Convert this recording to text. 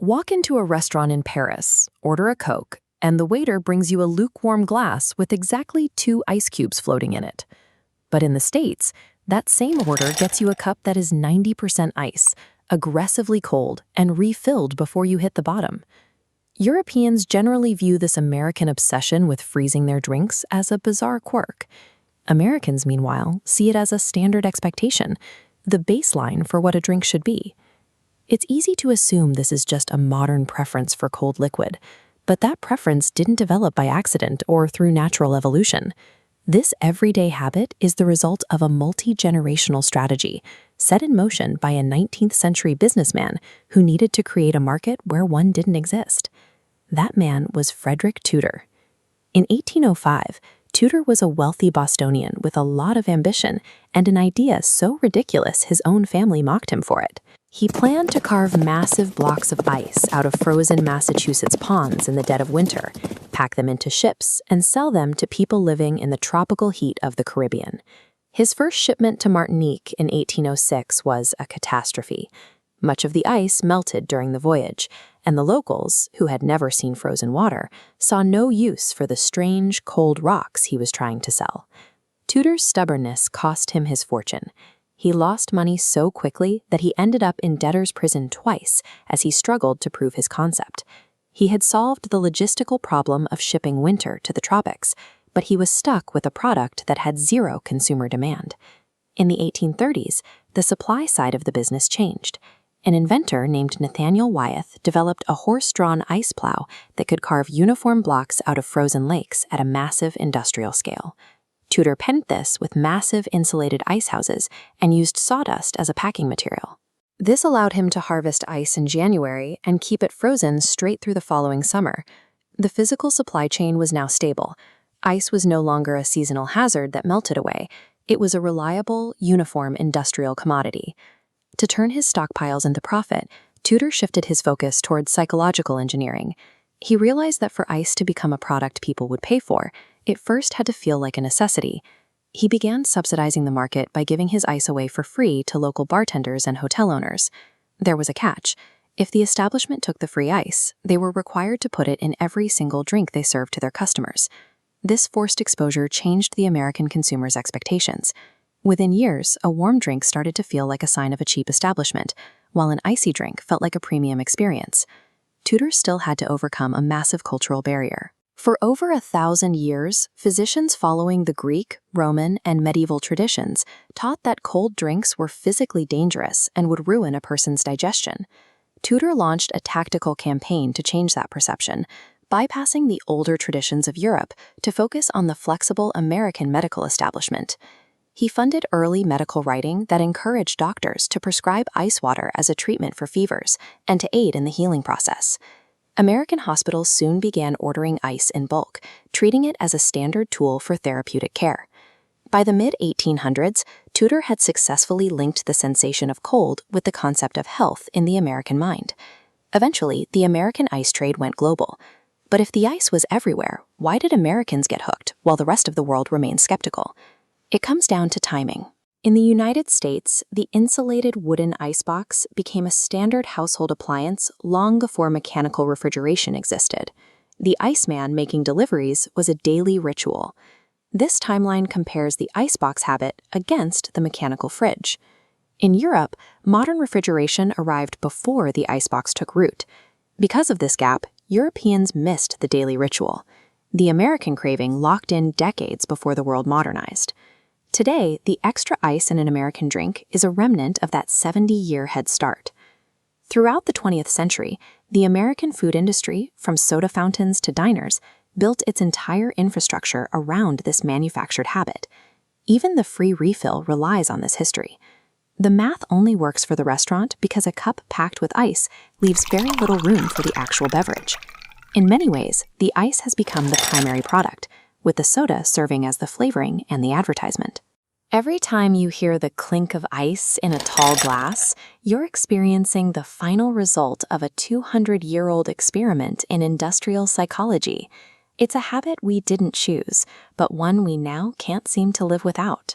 Walk into a restaurant in Paris, order a Coke, and the waiter brings you a lukewarm glass with exactly 2 ice cubes floating in it. But in the States, that same order gets you a cup that is 90% ice, aggressively cold, and refilled before you hit the bottom. Europeans generally view this American obsession with freezing their drinks as a bizarre quirk. Americans, meanwhile, see it as a standard expectation, the baseline for what a drink should be. It's easy to assume this is just a modern preference for cold liquid, but that preference didn't develop by accident or through natural evolution. This everyday habit is the result of a multi-generational strategy set in motion by a 19th century businessman who needed to create a market where one didn't exist. That man was Frederic Tudor. In 1805, Tudor was a wealthy Bostonian with a lot of ambition and an idea so ridiculous his own family mocked him for it. He planned to carve massive blocks of ice out of frozen Massachusetts ponds in the dead of winter, pack them into ships, and sell them to people living in the tropical heat of the Caribbean. His first shipment to Martinique in 1806 was a catastrophe. Much of the ice melted during the voyage, and the locals, who had never seen frozen water, saw no use for the strange, cold rocks he was trying to sell. Tudor's stubbornness cost him his fortune. He lost money so quickly that he ended up in debtor's prison twice as he struggled to prove his concept. He had solved the logistical problem of shipping winter to the tropics, but he was stuck with a product that had zero consumer demand. In the 1830s, the supply side of the business changed. An inventor named Nathaniel Wyeth developed a horse-drawn ice plow that could carve uniform blocks out of frozen lakes at a massive industrial scale. Tudor penned this with massive insulated ice houses and used sawdust as a packing material. This allowed him to harvest ice in January and keep it frozen straight through the following summer. The physical supply chain was now stable. Ice was no longer a seasonal hazard that melted away. It was a reliable, uniform industrial commodity. To turn his stockpiles into profit, Tudor shifted his focus towards psychological engineering. He realized that for ice to become a product people would pay for, it first had to feel like a necessity. He began subsidizing the market by giving his ice away for free to local bartenders and hotel owners. There was a catch. If the establishment took the free ice, they were required to put it in every single drink they served to their customers. This forced exposure changed the American consumer's expectations. Within years, a warm drink started to feel like a sign of a cheap establishment, while an icy drink felt like a premium experience. Tudor still had to overcome a massive cultural barrier. For over 1,000 years, physicians following the Greek, Roman, and medieval traditions taught that cold drinks were physically dangerous and would ruin a person's digestion. Tudor launched a tactical campaign to change that perception, bypassing the older traditions of Europe to focus on the flexible American medical establishment. He funded early medical writing that encouraged doctors to prescribe ice water as a treatment for fevers and to aid in the healing process. American hospitals soon began ordering ice in bulk, treating it as a standard tool for therapeutic care. By the mid-1800s, Tudor had successfully linked the sensation of cold with the concept of health in the American mind. Eventually, the American ice trade went global. But if the ice was everywhere, why did Americans get hooked while the rest of the world remained skeptical? It comes down to timing. In the United States, the insulated wooden icebox became a standard household appliance long before mechanical refrigeration existed. The iceman making deliveries was a daily ritual. This timeline compares the icebox habit against the mechanical fridge. In Europe, modern refrigeration arrived before the icebox took root. Because of this gap, Europeans missed the daily ritual. The American craving locked in decades before the world modernized. Today, the extra ice in an American drink is a remnant of that 70-year head start. Throughout the 20th century, the American food industry, from soda fountains to diners, built its entire infrastructure around this manufactured habit. Even the free refill relies on this history. The math only works for the restaurant because a cup packed with ice leaves very little room for the actual beverage. In many ways, the ice has become the primary product, with the soda serving as the flavoring and the advertisement. Every time you hear the clink of ice in a tall glass, you're experiencing the final result of a 200-year-old experiment in industrial psychology. It's a habit we didn't choose, but one we now can't seem to live without.